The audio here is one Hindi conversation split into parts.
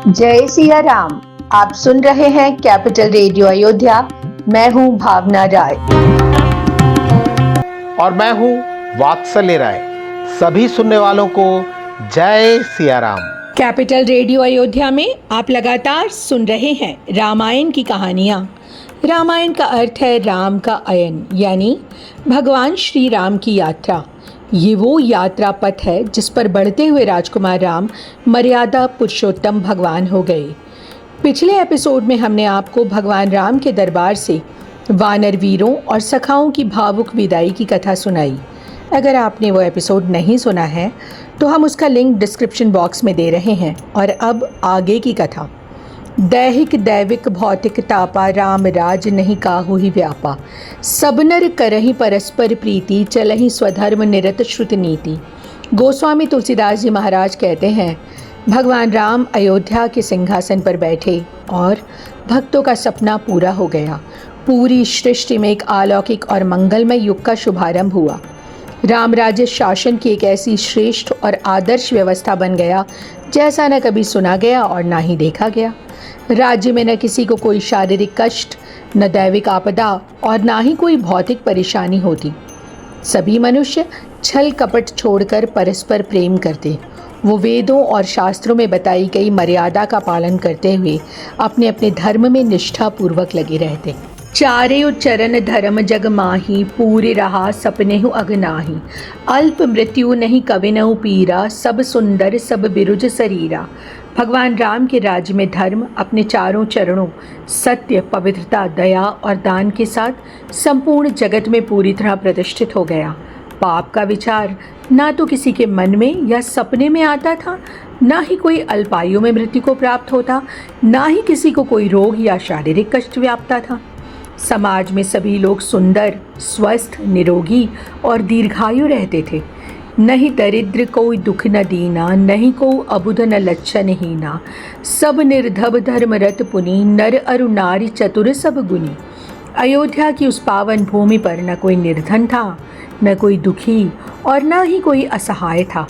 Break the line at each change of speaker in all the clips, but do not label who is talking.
जय सिया राम। आप सुन रहे हैं कैपिटल रेडियो अयोध्या। मैं हूं भावना राय
और मैं हूं वात्सल्य राय। सभी सुनने वालों को जय सिया राम।
कैपिटल रेडियो अयोध्या में आप लगातार सुन रहे हैं रामायण की कहानियाँ। रामायण का अर्थ है राम का अयन, यानी भगवान श्री राम की यात्रा। ये वो यात्रा पथ है जिस पर बढ़ते हुए राजकुमार राम मर्यादा पुरुषोत्तम भगवान हो गए। पिछले एपिसोड में हमने आपको भगवान राम के दरबार से वानर वीरों और सखाओं की भावुक विदाई की कथा सुनाई। अगर आपने वो एपिसोड नहीं सुना है तो हम उसका लिंक डिस्क्रिप्शन बॉक्स में दे रहे हैं। और अब आगे की कथा। दैहिक दैविक भौतिक तापा, राम राज नहीं काहू ही व्यापा। सब नर करहि परस्पर प्रीति, चलहि स्वधर्म निरत श्रुत नीति। गोस्वामी तुलसीदास जी महाराज कहते हैं, भगवान राम अयोध्या के सिंहासन पर बैठे और भक्तों का सपना पूरा हो गया। पूरी सृष्टि में एक अलौकिक और मंगलमय युग का शुभारंभ हुआ। राम राज्य शासन की एक ऐसी श्रेष्ठ और आदर्श व्यवस्था बन गया जैसा न कभी सुना गया और ना ही देखा गया। राज्य में न किसी को कोई शारीरिक कष्ट, न दैविक आपदा और ना ही कोई भौतिक परेशानी होती। सभी मनुष्य छल कपट छोड़कर परस्पर प्रेम करते। वो वेदों और शास्त्रों में बताई गई मर्यादा का पालन करते हुए अपने अपने धर्म में निष्ठापूर्वक लगे रहते। चारेउ चरण धर्म जग माही, पूरे रहा सपनेहु अगनाही। अल्प मृत्यु नहीं कविनहु पीरा, सब सुंदर सब बिरुज शरीरा। भगवान राम के राज्य में धर्म अपने चारों चरणों सत्य, पवित्रता, दया और दान के साथ संपूर्ण जगत में पूरी तरह प्रतिष्ठित हो गया। पाप का विचार ना तो किसी के मन में या सपने में आता था, ना ही कोई अल्पायु में मृत्यु को प्राप्त होता, ना ही किसी को कोई रोग या शारीरिक कष्ट व्यापता था। समाज में सभी लोग सुंदर, स्वस्थ, निरोगी और दीर्घायु रहते थे। नहीं दरिद्र कोई दुख न दीना, नहीं को अबुध न लच्छन हीना। सब निर्धब धर्म रत पुनि, नर अरु नारी चतुर सब गुनी। अयोध्या की उस पावन भूमि पर न कोई निर्धन था, न कोई दुखी और न ही कोई असहाय था।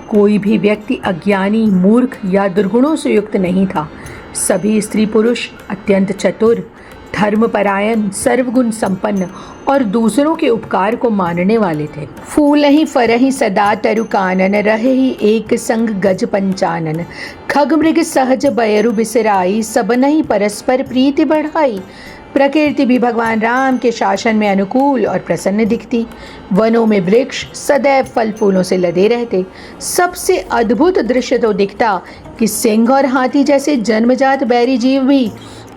कोई भी व्यक्ति अज्ञानी, मूर्ख या दुर्गुणों से युक्त नहीं था। सभी स्त्री पुरुष अत्यंत चतुर, धर्मपरायण, सर्वगुण संपन्न और दूसरों के उपकार को मानने वाले थे। फूलहि फरहि सदा तरु कानन, रहेहि एक संग गज पंचानन। खग मृग सहज बयरु बिसराई, सबनहि परस्पर प्रीति बढ़ाई। प्रकृति भी भगवान राम के शासन में अनुकूल और प्रसन्न दिखती। वनों में वृक्ष सदैव फल फूलों से लदे रहते। सबसे अद्भुत दृश्य तो दिखता कि सिंह और हाथी जैसे जन्मजात बैरी जीव भी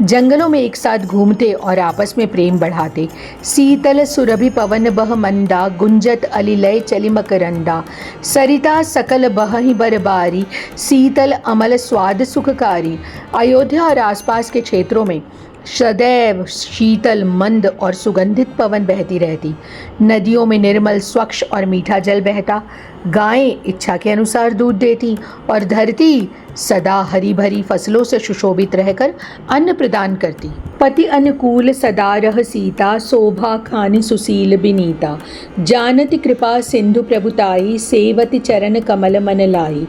जंगलों में एक साथ घूमते और आपस में प्रेम बढ़ाते। शीतल सुरभि पवन बह मंदा, गुंजत अलिलय चली मकरंदा। सरिता सकल बहहि बरबारी, शीतल अमल स्वाद सुखकारी। अयोध्या और आसपास के क्षेत्रों में सदैव शीतल, मंद और सुगंधित पवन बहती रहती। नदियों में निर्मल, स्वच्छ और मीठा जल बहता। गायें इच्छा के अनुसार दूध देती और धरती सदा हरी भरी फसलों से सुशोभित रहकर अन्न प्रदान करती। पति अनुकूल सदा रह सीता, शोभा खानी सुशील बिनीता। जानति कृपा सिंधु प्रभुताई, सेवति चरण कमल मन लाई।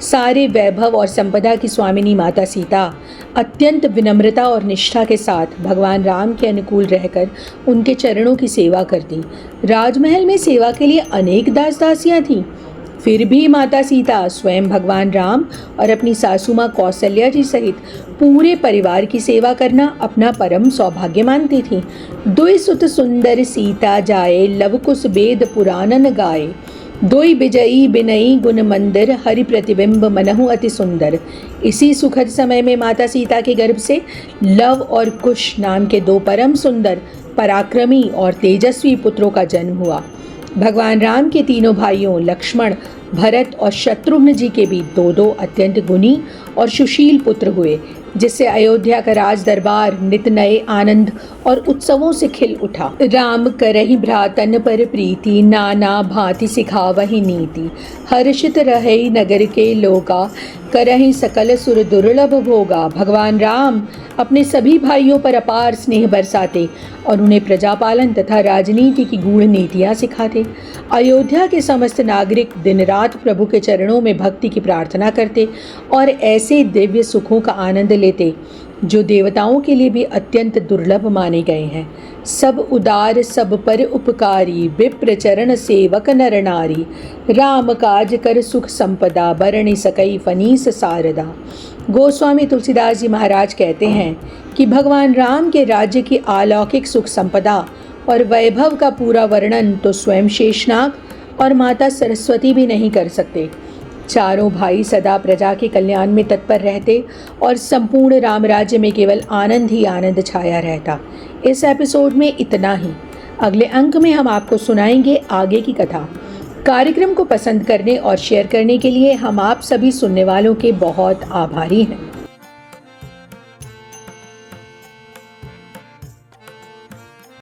सारे वैभव और संपदा की स्वामिनी माता सीता अत्यंत विनम्रता और निष्ठा के साथ भगवान राम के अनुकूल रहकर उनके चरणों की सेवा करती। राजमहल में सेवा के लिए अनेक दास दासियां थीं, फिर भी माता सीता स्वयं भगवान राम और अपनी सासू माँ कौशल्या जी सहित पूरे परिवार की सेवा करना अपना परम सौभाग्य मानती थीं। दुई सुत सुंदर सीता जाए, लवकुश वेद पुराणन गाए। दोई बिजई बिनई गुण मंदिर, हरि प्रतिबिंब मनहु अति सुंदर। इसी सुखद समय में माता सीता के गर्भ से लव और कुश नाम के दो परम सुंदर, पराक्रमी और तेजस्वी पुत्रों का जन्म हुआ। भगवान राम के तीनों भाइयों लक्ष्मण, भरत और शत्रुघ्न जी के भी दो दो अत्यंत गुणी और सुशील पुत्र हुए, जिससे अयोध्या का राज दरबार नित नए आनंद और उत्सवों से खिल उठा। राम करहि भ्रातन पर प्रीति, नाना भांति सिखावहि नीति। हर्षित रहे नगर के लोगा, करहि सकल सुर दुर्लभ भोगा। भगवान राम अपने सभी भाइयों पर अपार स्नेह बरसाते और उन्हें प्रजापालन तथा राजनीति की गूढ़ नीतियाँ सिखाते। अयोध्या के समस्त नागरिक दिन रात साथ प्रभु के चरणों में भक्ति की प्रार्थना करते और ऐसे दिव्य सुखों का आनंद लेते जो देवताओं के लिए भी अत्यंत दुर्लभ माने गए हैं। सब उदार सब पर उपकारी, विप्र चरण सेवक नर नारी, राम काज कर सुख संपदा, बरणी सकई फनीस सारदा। गोस्वामी तुलसीदास जी महाराज कहते हैं कि भगवान राम के राज्य की अलौकिक सुख संपदा और वैभव का पूरा वर्णन तो स्वयं शेषनाग और माता सरस्वती भी नहीं कर सकते। चारों भाई सदा प्रजा के कल्याण में तत्पर रहते और संपूर्ण राम राज्य में केवल आनंद ही आनंद छाया रहता। इस एपिसोड में इतना ही। अगले अंक में हम आपको सुनाएंगे आगे की कथा। कार्यक्रम को पसंद करने और शेयर करने के लिए हम आप सभी सुनने वालों के बहुत आभारी हैं।